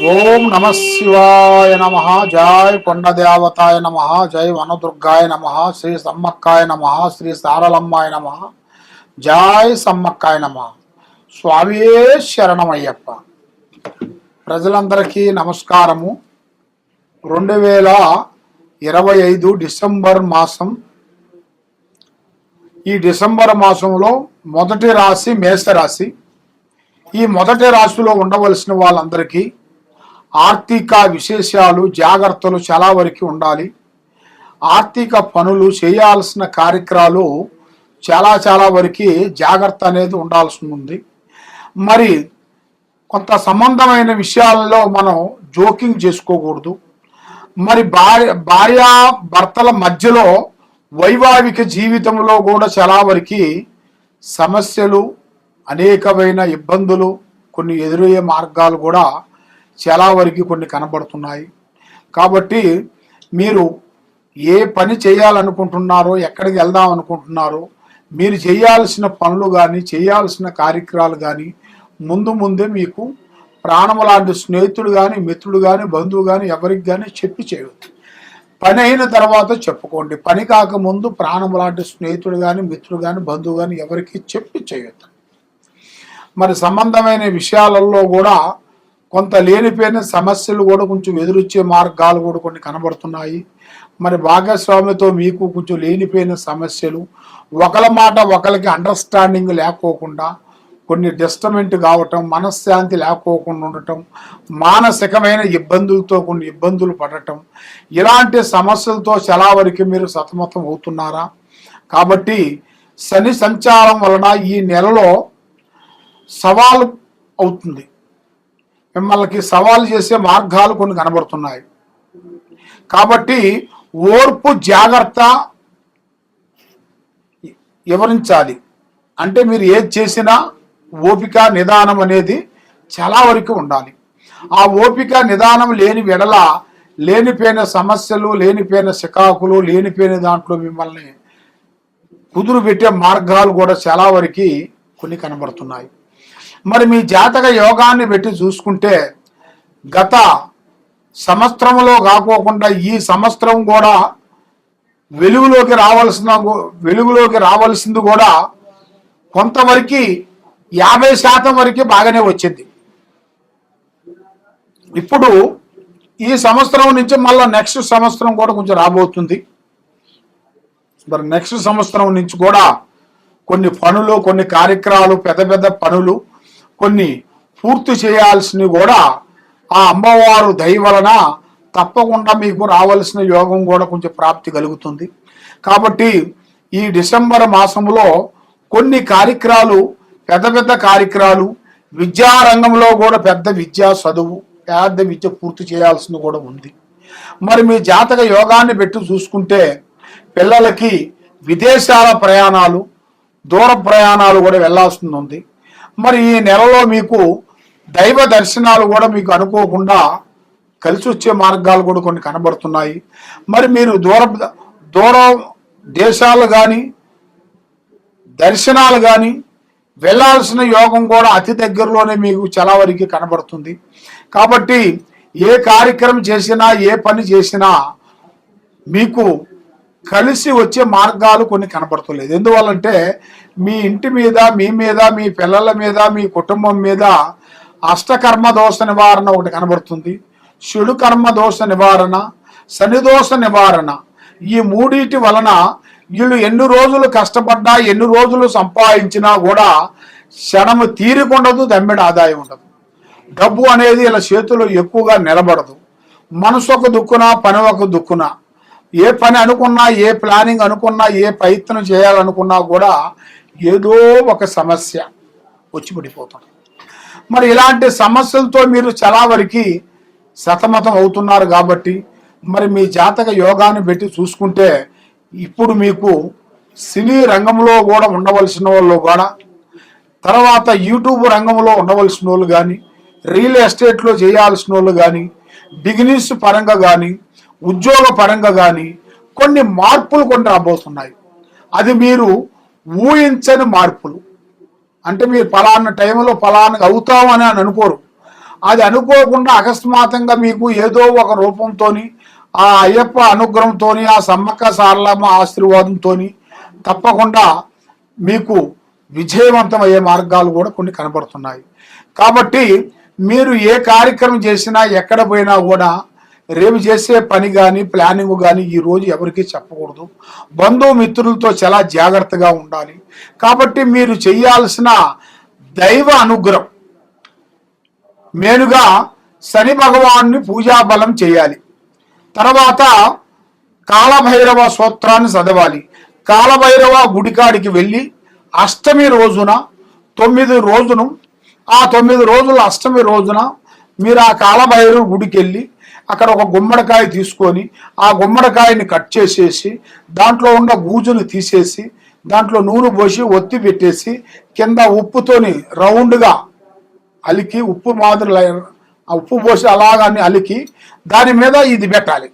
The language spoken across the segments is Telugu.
ఓం నమ శివాయ నమ. జై కొండదేవతాయ నమ. జై వనదుర్గాయ నమ. శ్రీ సమ్మక్కాయ నమ. శ్రీ సారలమ్మాయ నమ. జై సమ్మక్కాయ నమ. స్వామియే శరణమయ్యప్ప. ప్రజలందరికీ నమస్కారము. 2025 డిసెంబర్ మాసం. ఈ డిసెంబర్ మాసంలో మొదటి రాశి మేషరాశి. ఈ మొదటి రాశిలో ఉండవలసిన వాళ్ళందరికీ ఆర్థిక విశేషాలు జాగ్రత్తలు చాలా వరకు ఉండాలి. ఆర్థిక పనులు చేయాల్సిన కార్యక్రమాలు చాలా వరకు జాగ్రత్త అనేది ఉండాల్సి ఉంది. మరి కొంత సంబంధమైన విషయాలలో మనం జోకింగ్ చేసుకోకూడదు. మరి భార్య భర్తల మధ్యలో వైవాహిక జీవితంలో కూడా చాలా వరకు సమస్యలు, అనేకమైన ఇబ్బందులు, కొన్ని ఎదురయ్యే మార్గాలు కూడా చాలా వరకు కొన్ని కనబడుతున్నాయి. కాబట్టి మీరు ఏ పని చేయాలనుకుంటున్నారో, ఎక్కడికి వెళ్దాం అనుకుంటున్నారో, మీరు చేయాల్సిన పనులు కానీ చేయాల్సిన కార్యక్రమాలు కానీ ముందే మీకు ప్రాణము లాంటి స్నేహితుడు కానీ మిత్రుడు కానీ బంధువు కానీ ఎవరికి కానీ చెప్పి చేయవద్దు. పని అయిన తర్వాత చెప్పుకోండి. పని కాకముందు ప్రాణము లాంటి స్నేహితుడు కానీ మిత్రుడు కానీ బంధువు కానీ ఎవరికి చెప్పి చేయొద్దు. మరి సంబంధమైన విషయాలలో కూడా కొంత లేనిపోయిన సమస్యలు కూడా కొంచెం ఎదురొచ్చే మార్గాలు కూడా కొన్ని కనబడుతున్నాయి. మరి భాగస్వామితో మీకు కొంచెం లేనిపోయిన సమస్యలు, ఒకరి మాట ఒకరికి అండర్స్టాండింగ్ లేకోకుండా కొన్ని డిస్టర్బెంట్ కావటం, మనశ్శాంతి లేకోకుండా ఉండటం, మానసికమైన ఇబ్బందులతో కొన్ని ఇబ్బందులు పడటం, ఇలాంటి సమస్యలతో చాలా వరకు మీరు సతమతం అవుతున్నారా? కాబట్టి శని సంచారం వలన ఈ నెలలో సవాలు అవుతుంది. మిమ్మల్ని సవాలు చేసే మార్గాలు కొన్ని కనబడుతున్నాయి. కాబట్టి ఓర్పు జాగ్రత్త వివరించాలి. అంటే మీరు ఏది చేసినా ఓపిక నిదానం అనేది చాలా వరకు ఉండాలి. ఆ ఓపిక నిదానం లేని వెడల లేనిపోయిన సమస్యలు, లేనిపోయిన చికాకులు, లేనిపోయిన దాంట్లో మిమ్మల్ని కుదురు పెట్టే మార్గాలు కూడా చాలా వరకు కొన్ని కనబడుతున్నాయి. మరి మీ జాతక యోగాన్ని పెట్టి చూసుకుంటే గత సంవత్సరంలో కాకోకుండా ఈ సంవత్సరం కూడా వెలుగులోకి రావాల్సింది కూడా కొంతవరకు 50% వరకు బాగానే వచ్చింది. ఇప్పుడు ఈ సంవత్సరం నుంచి మళ్ళీ నెక్స్ట్ సంవత్సరం కూడా కొంచెం రాబోతుంది. మరి నెక్స్ట్ సంవత్సరం నుంచి కూడా కొన్ని పనులు, కొన్ని కార్యక్రమాలు, పెద్ద పనులు కొన్ని పూర్తి చేయాల్సినవి కూడా ఆ అమ్మవారు దయ వలన తప్పకుండా మీకు రావాల్సిన యోగం కూడా కొంచెం ప్రాప్తి కలుగుతుంది. కాబట్టి ఈ డిసెంబర్ మాసంలో కొన్ని కార్యక్రమాలు, పెద్ద కార్యక్రమాలు, విద్యారంగంలో కూడా పెద్ద విద్య పూర్తి చేయాల్సింది కూడా ఉంది. మరి మీ జాతక యోగాన్ని పెట్టి చూసుకుంటే పిల్లలకి విదేశాల ప్రయాణాలు, దూర ప్రయాణాలు కూడా వెళ్లాల్సింది ఉంది. మరి ఈ నెలలో మీకు దైవ దర్శనాలు కూడా మీకు అనుకోకుండా కలిసి వచ్చే మార్గాలు కూడా కొన్ని కనబడుతున్నాయి. మరి మీరు దూర దేశాలు కానీ దర్శనాలు కానీ వెళ్ళాల్సిన యోగం కూడా అతి దగ్గరలోనే మీకు చాలా వరకు కనబడుతుంది. కాబట్టి ఏ కార్యక్రమం చేసినా, ఏ పని చేసినా మీకు కలిసి వచ్చే మార్గాలు కొన్ని కనబడతలేదు. ఎందువల్లంటే మీ ఇంటి మీద, మీ పిల్లల మీద, మీ కుటుంబం మీద అష్టకర్మ దోష నివారణ ఒకటి కనబడుతుంది. చెడు కర్మ దోష నివారణ, శని దోష నివారణ. ఈ మూడింటి వలన వీళ్ళు ఎన్ని రోజులు కష్టపడ్డా, ఎన్ని రోజులు సంపాదించినా కూడా క్షణము తీరికుండదు, దమ్మిడి ఆదాయం ఉండదు. డబ్బు అనేది ఇలా చేతులు ఎక్కువగా నిలబడదు. మనసు ఒక దుక్కున, పని ఒక దుక్కున. ఏ పని అనుకున్నా, ఏ ప్లానింగ్ అనుకున్నా, ఏ ప్రయత్నం చేయాలనుకున్నా కూడా ఏదో ఒక సమస్య వచ్చి పడిపోతుంది. మరి ఇలాంటి సమస్యలతో మీరు చాలా వరకు సతమతం అవుతున్నారు. కాబట్టి మరి మీ జాతక యోగాన్ని పెట్టి చూసుకుంటే ఇప్పుడు మీకు సినీ రంగంలో కూడా ఉండవలసిన వాళ్ళు కూడా, తర్వాత యూట్యూబ్ రంగంలో ఉండవలసిన వాళ్ళు కానీ, రియల్ ఎస్టేట్లో చేయాల్సిన వాళ్ళు కానీ, బిజినెస్ పరంగా కానీ, ఉద్యోగ పరంగా కానీ కొన్ని మార్పులు కొన్ని రాబోతున్నాయి. అది మీరు ఊహించని మార్పులు. అంటే మీరు ఫలానా టైంలో ఫలానా అవుతామని అనుకోరు. అది అనుకోకుండా అకస్మాత్తుగా మీకు ఏదో ఒక రూపంతోని ఆ అయ్యప్ప అనుగ్రహంతోని ఆ సమ్మక్క సారలమ్మ ఆశీర్వాదంతో తప్పకుండా మీకు విజయవంతమయ్యే మార్గాలు కూడా కొన్ని కనబడుతున్నాయి. కాబట్టి మీరు ఏ కార్యక్రమం చేసినా ఎక్కడ పోయినా కూడా రేపు చేసే పని కానీ ప్లానింగ్ కానీ ఈరోజు ఎవరికి చెప్పకూడదు. బంధుమిత్రులతో చాలా జాగ్రత్తగా ఉండాలి. కాబట్టి మీరు చేయాల్సిన దైవ అనుగ్రహం మేలుగా శని భగవాన్ని పూజాబలం చేయాలి. తర్వాత కాలభైరవ స్తోత్రాన్ని చదవాలి. కాలభైరవ గుడికాడికి వెళ్ళి అష్టమి రోజున 9 రోజును ఆ 9 రోజుల అష్టమి రోజున మీరు ఆ కాలభైరవ గుడికి వెళ్ళి అక్కడ ఒక గుమ్మడికాయ తీసుకొని ఆ గుమ్మడికాయని కట్ చేసేసి దాంట్లో ఉన్న గూజును తీసేసి దాంట్లో నూనె పోసి ఒత్తి పెట్టేసి కింద ఉప్పుతోని రౌండ్గా అలికి ఉప్పు మాదిరి ఉప్పు పోసి అలాగాన్ని అలికి దాని మీద ఇది పెట్టాలి.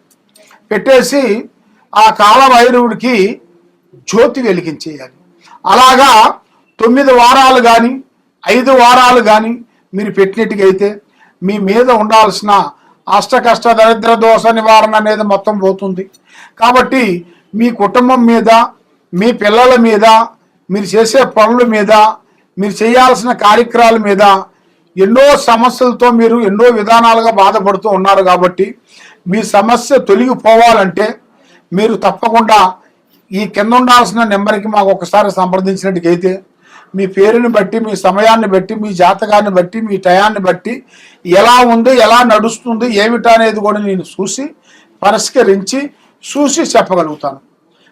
పెట్టేసి ఆ కాలభైరవుడికి జ్యోతి వెలిగించేయాలి. అలాగా 9 వారాలు కానీ 5 వారాలు కానీ మీరు పెట్టినట్టుగైతే మీ మీద ఉండాల్సిన అష్టకష్ట దరిద్ర దోష నివారణ అనేది మొత్తం పోతుంది. కాబట్టి మీ కుటుంబం మీద మీ పిల్లల మీద మీరు చేసే పనుల మీద మీరు చేయాల్సిన కార్యక్రమాల మీద ఎన్నో సమస్యలతో మీరు ఎన్నో విధానాలుగా బాధపడుతూ ఉన్నారు. కాబట్టి మీ సమస్య తొలగిపోవాలంటే మీరు తప్పకుండా ఈ కింద ఉండాల్సిన నెంబర్కి మాకు ఒకసారి సంప్రదించినట్టుకైతే మీ పేరుని బట్టి మీ సమయాన్ని బట్టి మీ జాతకాన్ని బట్టి మీ టయాన్ని బట్టి ఎలా ఉంది ఎలా నడుస్తుంది ఏమిటా అనేది కూడా నేను చూసి పరిష్కరించి చూసి చెప్పగలుగుతాను.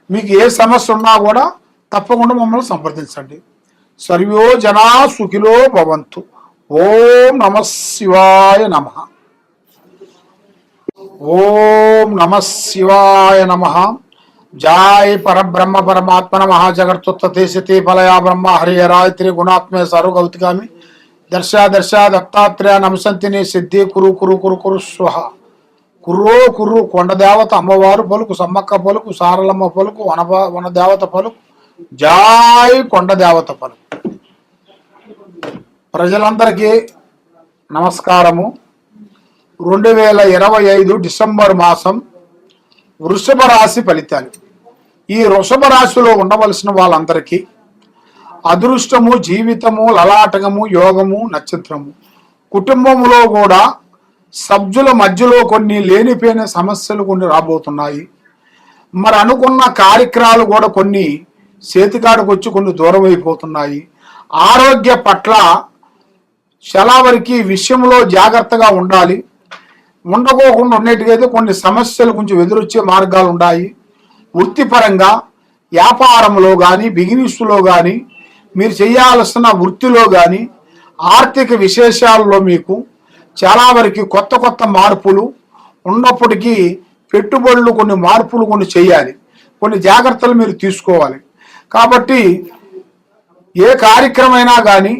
మీకు ఏ సమస్య ఉన్నా కూడా తప్పకుండా మమ్మల్ని సంప్రదించండి. సర్వో జనా సుఖిలో భవంతు. ఓం నమః శివాయ నమః. ఓం నమః శివాయ నమః. జై పరబ్రహ్మ పరమాత్మన మహాజగత్తుత్తే ఫలయా బ్రహ్మ హరిహరాయత్రి గుణాత్మే సర్వగౌతికామి దర్శ దర్శ దత్తాత్రేయ నమసంతిని సిద్ధి కురు కురు కురు కురు స్వహ. కుర్రో కుర్రు కొండదేవత అమ్మవారు పలుకు సమ్మక్క పలుకు సారలమ్మ పలుకు వనదేవత పలుకు జై కొండదేవత పలుకు. ప్రజలందరికీ నమస్కారము. 2025 డిసెంబర్ మాసం వృషభ రాశి ఫలితాలు. ఈ వృషభ రాశిలో ఉండవలసిన వాళ్ళందరికీ అదృష్టము, జీవితము, లలాటకము, యోగము, నక్షత్రము. కుటుంబంలో కూడా సభ్యుల మధ్యలో కొన్ని లేనిపోయిన సమస్యలు కొన్ని రాబోతున్నాయి. మరి అనుకున్న కార్యక్రమాలు కూడా కొన్ని చేతికాడకు వచ్చి కొన్ని దూరం అయిపోతున్నాయి. ఆరోగ్య పట్ల చాలా వరకు విషయంలో జాగ్రత్తగా ఉండాలి. ఉండకోకుండా ఉన్నట్టుగైతే కొన్ని సమస్యలు కొంచెం ఎదురొచ్చే మార్గాలు ఉన్నాయి. వృత్తిపరంగా వ్యాపారంలో కానీ బిజినెస్లో కానీ మీరు చేయాల్సిన వృత్తిలో కానీ ఆర్థిక విశేషాల్లో మీకు చాలా వరకు కొత్త కొత్త మార్పులు ఉన్నప్పటికీ పెట్టుబడులు కొన్ని మార్పులు కొన్ని చేయాలి. కొన్ని జాగ్రత్తలు మీరు తీసుకోవాలి. కాబట్టి ఏ కార్యక్రమైనా కానీ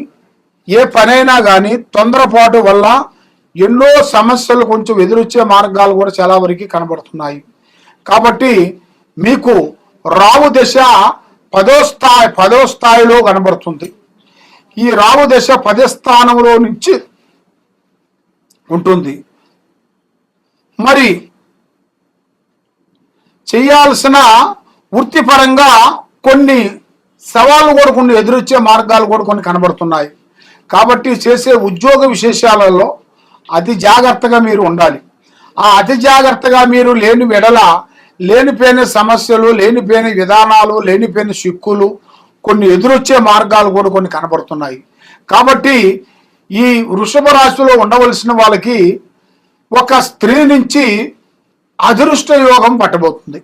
ఏ పనైనా కానీ తొందరపాటు వల్ల ఎన్నో సమస్యలు కొంచెం ఎదురొచ్చే మార్గాలు కూడా చాలా వరకు కనబడుతున్నాయి. కాబట్టి మీకు రావు దశ 10వ స్థాయిలో కనబడుతుంది. ఈ రావు దశ 10వ స్థానంలో నుంచి ఉంటుంది. మరి చేయాల్సిన వృత్తిపరంగా కొన్ని సవాళ్ళు కూడా కొన్ని ఎదురొచ్చే మార్గాలు కూడా కొన్ని కనబడుతున్నాయి. కాబట్టి చేసే ఉద్యోగ విశేషాలలో అతి జాగ్రత్తగా మీరు ఉండాలి. ఆ అతి జాగ్రత్తగా మీరు లేని వెడల లేనిపోయిన సమస్యలు, లేనిపోయిన విధానాలు, లేనిపోయిన చిక్కులు కొన్ని ఎదురొచ్చే మార్గాలు కూడా కొన్ని కనబడుతున్నాయి. కాబట్టి ఈ వృషభ రాశిలో ఉండవలసిన వాళ్ళకి ఒక స్త్రీ నుంచి అదృష్ట యోగం పట్టబోతుంది.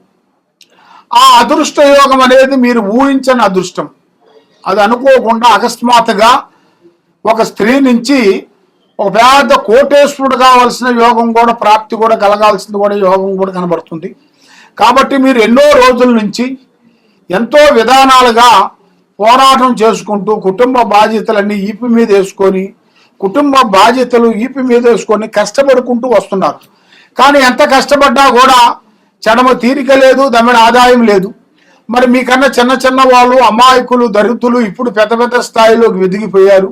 ఆ అదృష్ట యోగం అనేది మీరు ఊహించని అదృష్టం. అది అనుకోకుండా అకస్మాత్తుగా ఒక స్త్రీ నుంచి ఒక పెద్ద కోటేశ్వరుడు కావాల్సిన యోగం కూడా ప్రాప్తి కూడా కలగాల్సింది కూడా యోగం కూడా కనబడుతుంది. కాబట్టి మీరు ఎన్నో రోజుల నుంచి ఎంతో విధానాలుగా పోరాటం చేసుకుంటూ కుటుంబ బాధ్యతలన్నీ ఈపి మీద వేసుకొని కష్టపడుకుంటూ వస్తున్నారు. కానీ ఎంత కష్టపడ్డా కూడా చెడమ తీరిక లేదు, దమ్మిడ ఆదాయం లేదు. మరి మీకన్నా చిన్న చిన్న వాళ్ళు అమాయకులు దరిద్రులు ఇప్పుడు పెద్ద పెద్ద స్థాయిలోకి ఎదిగిపోయారు.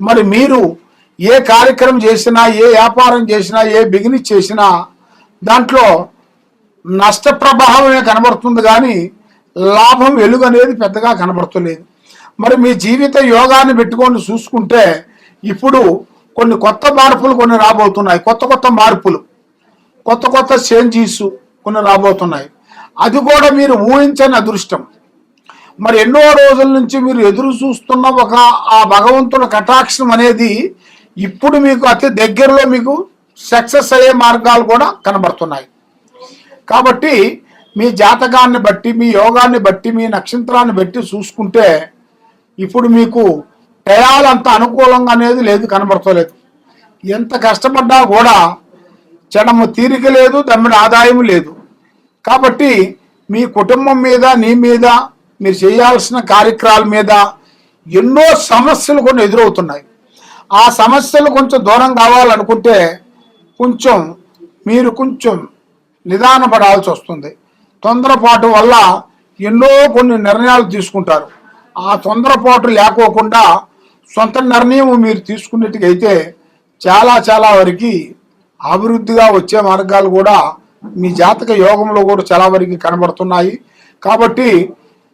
మరి మీరు ఏ కార్యక్రమం చేసినా, ఏ వ్యాపారం చేసినా, ఏ బిజినెస్ చేసినా దాంట్లో నష్ట ప్రభావమే కనబడుతుంది కానీ లాభం వెలుగు అనేది పెద్దగా కనబడతలేదు. మరి మీ జీవిత యోగాన్ని పెట్టుకొని చూసుకుంటే ఇప్పుడు కొన్ని కొత్త మార్పులు కొన్ని రాబోతున్నాయి. కొత్త మార్పులు, కొత్త చేంజెస్ కొన్ని రాబోతున్నాయి. అది కూడా మీరు ఊహించని అదృష్టం. మరి ఎన్నో రోజుల నుంచి మీరు ఎదురు చూస్తున్న ఆ భగవంతుడి కటాక్షం అనేది ఇప్పుడు మీకు అతి దగ్గరలో మీకు సక్సెస్ అయ్యే మార్గాలు కూడా కనబడుతున్నాయి. కాబట్టి మీ జాతకాన్ని బట్టి, మీ యోగాన్ని బట్టి, మీ నక్షత్రాన్ని బట్టి చూసుకుంటే ఇప్పుడు మీకు టయాలంత అనుకూలంగా అనేది లేదు, కనబడతలేదు. ఎంత కష్టపడ్డా కూడా క్షణము తీరిక లేదు, దమ్మిడి ఆదాయం లేదు. కాబట్టి మీ కుటుంబం మీద, నీ మీద, మీరు చేయాల్సిన కార్యక్రమాల మీద ఎన్నో సమస్యలు కొన్ని ఎదురవుతున్నాయి. ఆ సమస్యలు కొంచెం దూరం కావాలనుకుంటే మీరు కొంచెం నిదానపడాల్సి వస్తుంది. తొందరపాటు వల్ల ఎన్నో కొన్ని నిర్ణయాలు తీసుకుంటారు. ఆ తొందరపాటు లేకోకుండా సొంత నిర్ణయం మీరు తీసుకున్నట్టుగైతే చాలా వరకు అభివృద్ధిగా వచ్చే మార్గాలు కూడా మీ జాతక యోగంలో కూడా చాలా వరకు కనబడుతున్నాయి. కాబట్టి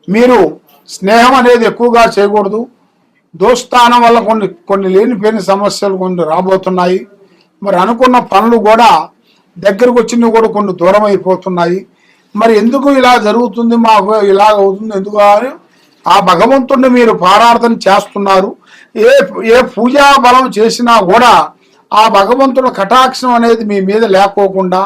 మీరు స్నేహం అనేది ఎక్కువగా చేయకూడదు. దోస్తానం వల్ల కొన్ని లేనిపోయిన సమస్యలు కొన్ని రాబోతున్నాయి. మరి అనుకున్న పనులు కూడా దగ్గరకు వచ్చినవి కూడా కొన్ని దూరం అయిపోతున్నాయి. మరి ఎందుకు ఇలా జరుగుతుంది, మాకు ఇలా అవుతుంది ఎందుకు అని ఆ భగవంతుడిని మీరు ప్రార్థన చేస్తున్నారు. ఏ పూజా బలం చేసినా కూడా ఆ భగవంతుడి కటాక్షం అనేది మీ మీద లేకోకుండా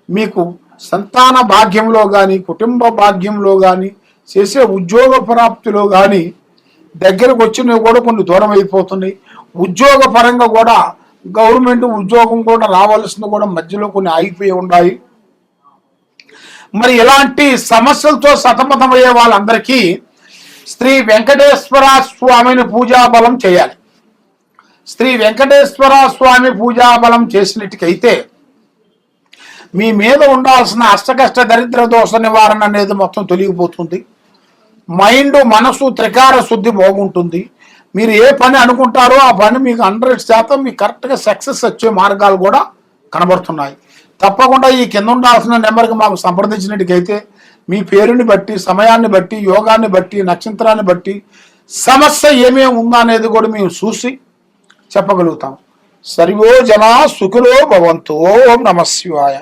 మీకు సంతాన భాగ్యంలో కానీ, కుటుంబ భాగ్యంలో కానీ, చేసే ఉద్యోగ ప్రాప్తిలో కానీ దగ్గరకు వచ్చినవి కూడా కొన్ని దూరం అయిపోతున్నాయి. ఉద్యోగ పరంగా కూడా గవర్నమెంట్ ఉద్యోగం కూడా రావాల్సిన కూడా మధ్యలో కొన్ని ఆగిపోయి ఉన్నాయి. మరి ఇలాంటి సమస్యలతో సతమతమయ్యే వాళ్ళందరికీ శ్రీ వెంకటేశ్వర స్వామిని పూజాబలం చేయాలి. శ్రీ వెంకటేశ్వర స్వామి పూజాబలం చేసినట్టుకైతే మీ మీద ఉండాల్సిన అష్టకష్ట దరిద్ర దోష నివారణ అనేది మొత్తం తొలగిపోతుంది. మైండ్, మనసు త్రికార శుద్ధి బాగుంటుంది. మీరు ఏ పని అనుకుంటారో ఆ పని మీకు 100% మీకు కరెక్ట్గా సక్సెస్ వచ్చే మార్గాలు కూడా కనబడుతున్నాయి. తప్పకుండా ఈ కింద ఉండాల్సిన నెంబర్కి మాకు సంప్రదించినట్టుకైతే మీ పేరుని బట్టి, సమయాన్ని బట్టి, యోగాన్ని బట్టి, నక్షత్రాన్ని బట్టి సమస్య ఏమేమి ఉందా అనేది కూడా మేము చూసి చెప్పగలుగుతాం. సర్వో జనా సుఖినో భవంతు. ఓం నమః శివాయ.